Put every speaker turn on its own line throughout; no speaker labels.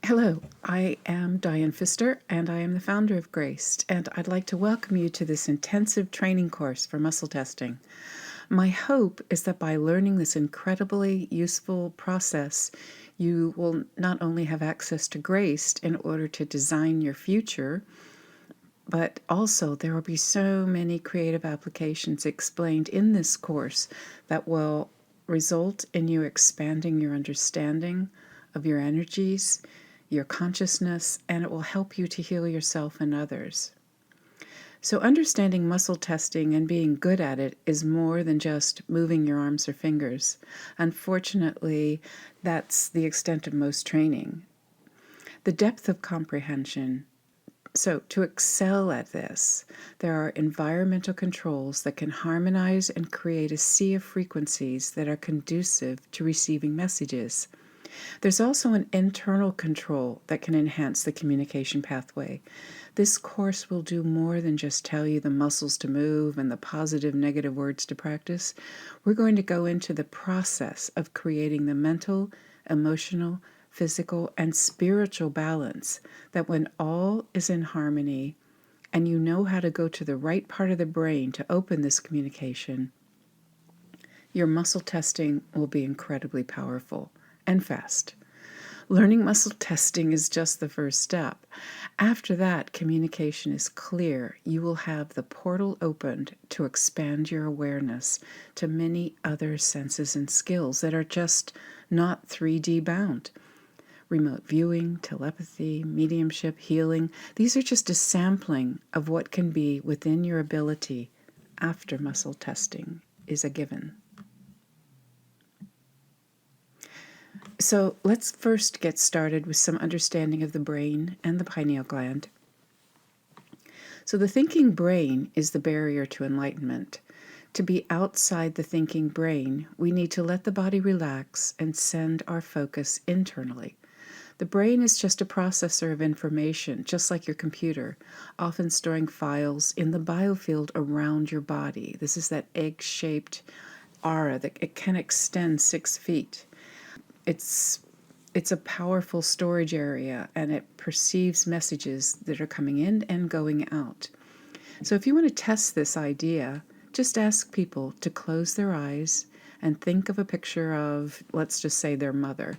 Hello, I am Diane Pfister, and I am the founder of Graced, and I'd like to welcome you to this intensive training course for muscle testing. My hope is that by learning this incredibly useful process, you will not only have access to Graced in order to design your future, but also there will be so many creative applications explained in this course that will result in you expanding your understanding of your energies, your consciousness, and it will help you to heal yourself and others. So understanding muscle testing and being good at it is more than just moving your arms or fingers. Unfortunately, that's the extent of most training. The depth of comprehension. So to excel at this, there are environmental controls that can harmonize and create a sea of frequencies that are conducive to receiving messages. There's also an internal control that can enhance the communication pathway. This course will do more than just tell you the muscles to move and the positive, negative words to practice. We're going to go into the process of creating the mental, emotional, physical, and spiritual balance that when all is in harmony and you know how to go to the right part of the brain to open this communication, your muscle testing will be incredibly powerful and fast. Learning muscle testing is just the first step. After that, communication is clear. You will have the portal opened to expand your awareness to many other senses and skills that are just not 3D bound. Remote viewing, telepathy, mediumship, healing, these are just a sampling of what can be within your ability after muscle testing is a given. So let's first get started with some understanding of the brain and the pineal gland. So the thinking brain is the barrier to enlightenment. To be outside the thinking brain, we need to let the body relax and send our focus internally. The brain is just a processor of information, just like your computer, often storing files in the biofield around your body. This is that egg-shaped aura that it can extend 6 feet. It's a powerful storage area, and it perceives messages that are coming in and going out. So if you want to test this idea, just ask people to close their eyes and think of a picture of, let's just say, their mother.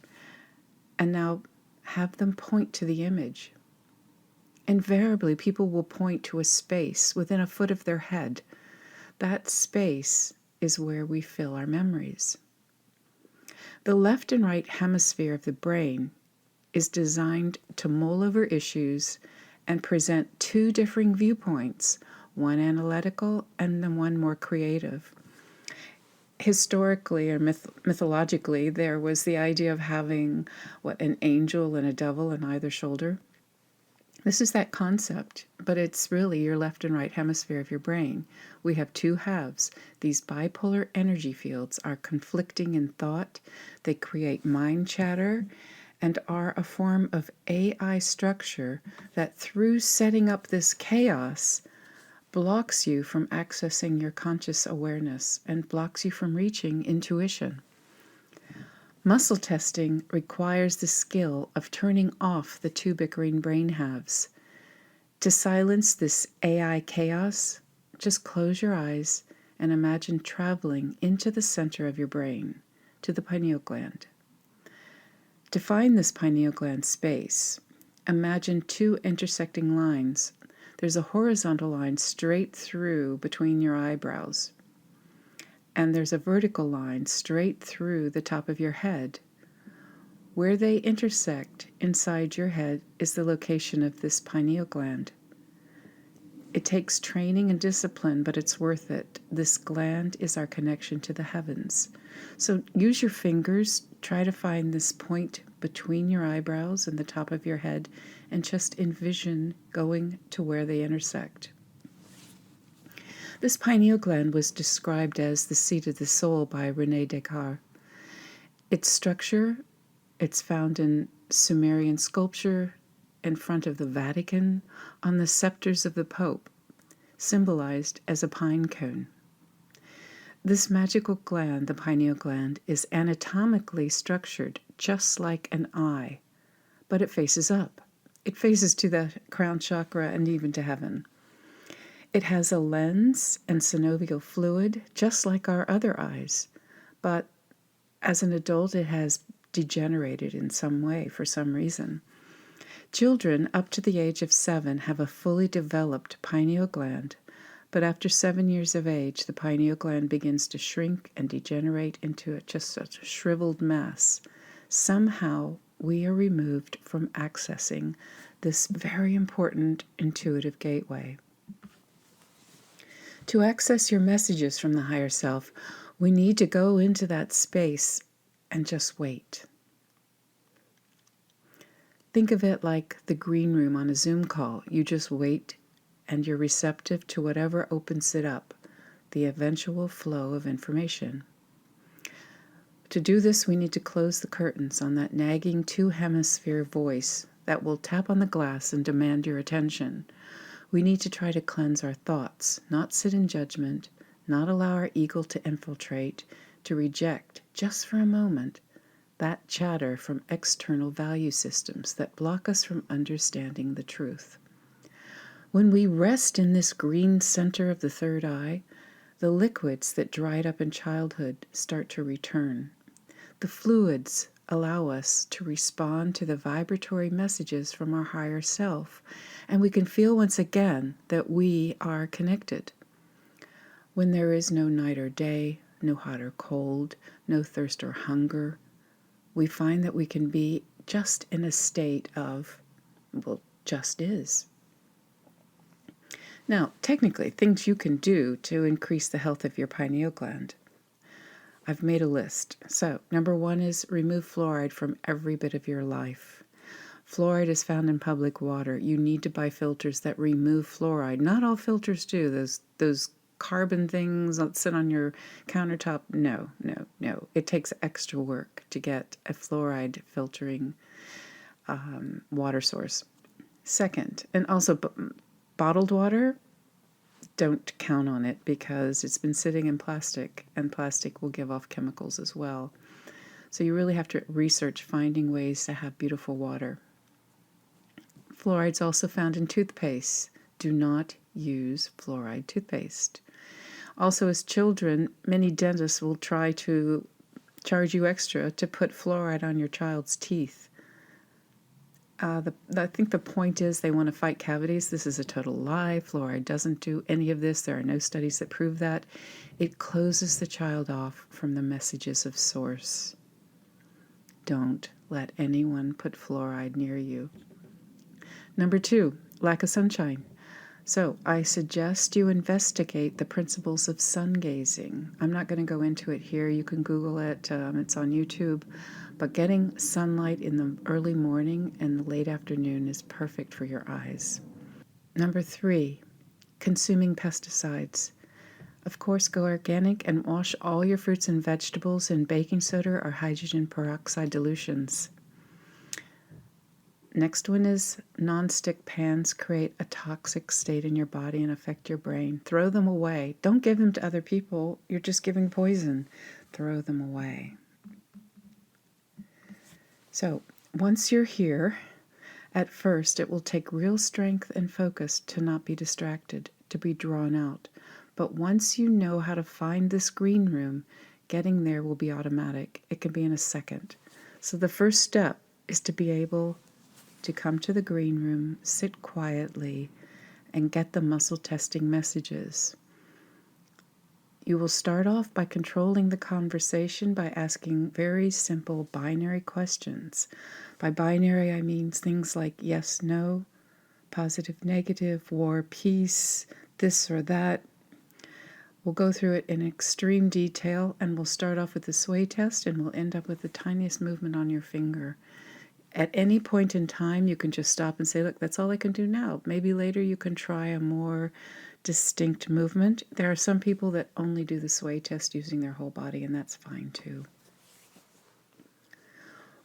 And now have them point to the image. Invariably, people will point to a space within a foot of their head. That space is where we fill our memories. The left and right hemisphere of the brain is designed to mull over issues and present two differing viewpoints, one analytical and then one more creative. Historically or mythologically, there was the idea of having an angel and a devil on either shoulder. This is that concept, but it's really your left and right hemisphere of your brain. We have two halves. These bipolar energy fields are conflicting in thought. They create mind chatter and are a form of AI structure that, through setting up this chaos, blocks you from accessing your conscious awareness and blocks you from reaching intuition. Muscle testing requires the skill of turning off the two bickering brain halves. To silence this AI chaos, just close your eyes and imagine traveling into the center of your brain, to the pineal gland. To find this pineal gland space, imagine two intersecting lines. There's a horizontal line straight through between your eyebrows, and there's a vertical line straight through the top of your head. Where they intersect inside your head is the location of this pineal gland. It takes training and discipline, but it's worth it. This gland is our connection to the heavens. So use your fingers, try to find this point between your eyebrows and the top of your head, and just envision going to where they intersect. This pineal gland was described as the seat of the soul by René Descartes. Its structure, it's found in Sumerian sculpture in front of the Vatican on the scepters of the Pope, symbolized as a pine cone. This magical gland, the pineal gland, is anatomically structured just like an eye, but it faces up. It faces to the crown chakra and even to heaven. It has a lens and synovial fluid, just like our other eyes, but as an adult, it has degenerated in some way for some reason. Children up to the age of 7 have a fully developed pineal gland, but after 7 years of age, the pineal gland begins to shrink and degenerate into just a shriveled mass. Somehow, we are removed from accessing this very important intuitive gateway. To access your messages from the higher self, we need to go into that space and just wait. Think of it like the green room on a Zoom call. You just wait and you're receptive to whatever opens it up, the eventual flow of information. To do this, we need to close the curtains on that nagging two-hemisphere voice that will tap on the glass and demand your attention. We need to try to cleanse our thoughts, not sit in judgment, not allow our ego to infiltrate, to reject, just for a moment, that chatter from external value systems that block us from understanding the truth. When we rest in this green center of the third eye, the liquids that dried up in childhood start to return. The fluids allow us to respond to the vibratory messages from our higher self, and we can feel once again that we are connected. When there is no night or day, no hot or cold, no thirst or hunger, we find that we can be just in a state of, well, just is. Now, technically, things you can do to increase the health of your pineal gland. I've made a list. So, number 1 is remove fluoride from every bit of your life. Fluoride is found in public water. You need to buy filters that remove fluoride. Not all filters do. Those carbon things that sit on your countertop, no. It takes extra work to get a fluoride filtering water source. Second, and also bottled water, don't count on it because it's been sitting in plastic, and plastic will give off chemicals as well. So you really have to research finding ways to have beautiful water. Fluoride's also found in toothpaste. Do not use fluoride toothpaste. Also, as children, many dentists will try to charge you extra to put fluoride on your child's teeth. I think the point is they want to fight cavities. This is a total lie. Fluoride doesn't do any of this. There are no studies that prove that. It closes the child off from the messages of source. Don't let anyone put fluoride near you. Number 2, lack of sunshine. So I suggest you investigate the principles of sun gazing. I'm not going to go into it here. You can Google it. It's on YouTube. But getting sunlight in the early morning and the late afternoon is perfect for your eyes. Number 3, consuming pesticides. Of course, go organic and wash all your fruits and vegetables in baking soda or hydrogen peroxide dilutions. Next one is non-stick pans create a toxic state in your body and affect your brain. Throw them away. Don't give them to other people. You're just giving poison. Throw them away. So once you're here, at first it will take real strength and focus to not be distracted, to be drawn out. But once you know how to find this green room, getting there will be automatic. It can be in a second. So the first step is to be able to come to the green room, sit quietly, and get the muscle testing messages. You will start off by controlling the conversation by asking very simple binary questions. By binary, I mean things like yes, no, positive, negative, war, peace, this or that. We'll go through it in extreme detail, and we'll start off with the sway test, and we'll end up with the tiniest movement on your finger. At any point in time, you can just stop and say, look, that's all I can do now. Maybe later you can try a more distinct movement. There are some people that only do the sway test using their whole body, and that's fine too.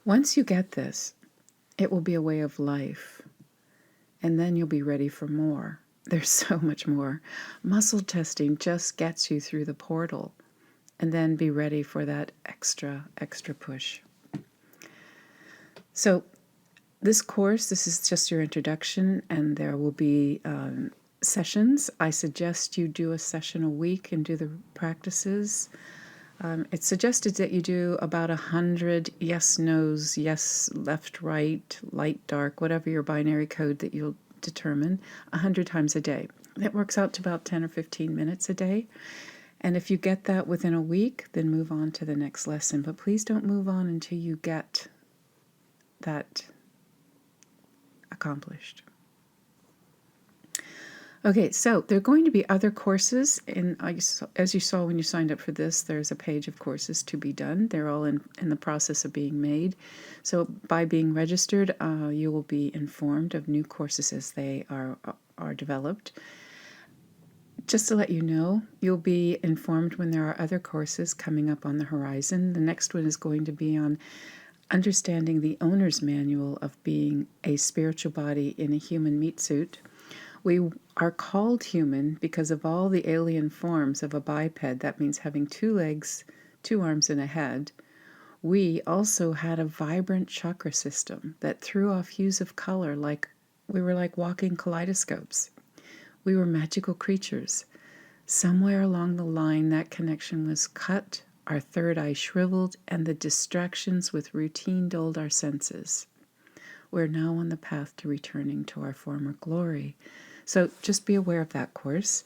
Once you get this, it will be a way of life, and then you'll be ready for more. There's so much more. Muscle testing just gets you through the portal, and then be ready for that extra push. So This course, this is just your introduction, and there will be sessions. I suggest you do a session a week and do the practices. It's suggested that you do about 100 yes, no's, yes, left, right, light, dark, whatever your binary code that you'll determine, 100 times a day. That works out to about 10 or 15 minutes a day. And if you get that within a week, then move on to the next lesson. But please don't move on until you get that accomplished. Okay, so there are going to be other courses, and as you saw when you signed up for this, there's a page of courses to be done. They're all in the process of being made. So by being registered, you will be informed of new courses as they are developed. Just to let you know, you'll be informed when there are other courses coming up on the horizon. The next one is going to be on understanding the owner's manual of being a spiritual body in a human meat suit. We are called human because of all the alien forms of a biped. That means having 2 legs, 2 arms, and a head. We also had a vibrant chakra system that threw off hues of color like we were like walking kaleidoscopes. We were magical creatures. Somewhere along the line, that connection was cut, our third eye shriveled, and the distractions with routine dulled our senses. We're now on the path to returning to our former glory. So just be aware of that course.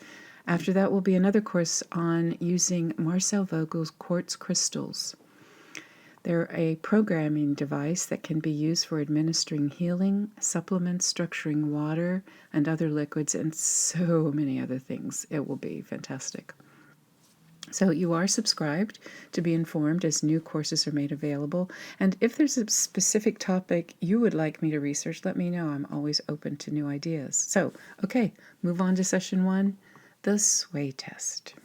After that will be another course on using Marcel Vogel's quartz crystals. They're a programming device that can be used for administering healing, supplements, structuring water and other liquids, and so many other things. It will be fantastic. So you are subscribed to be informed as new courses are made available. And if there's a specific topic you would like me to research, let me know. I'm always open to new ideas. So, okay, move on to session 1, the sway test.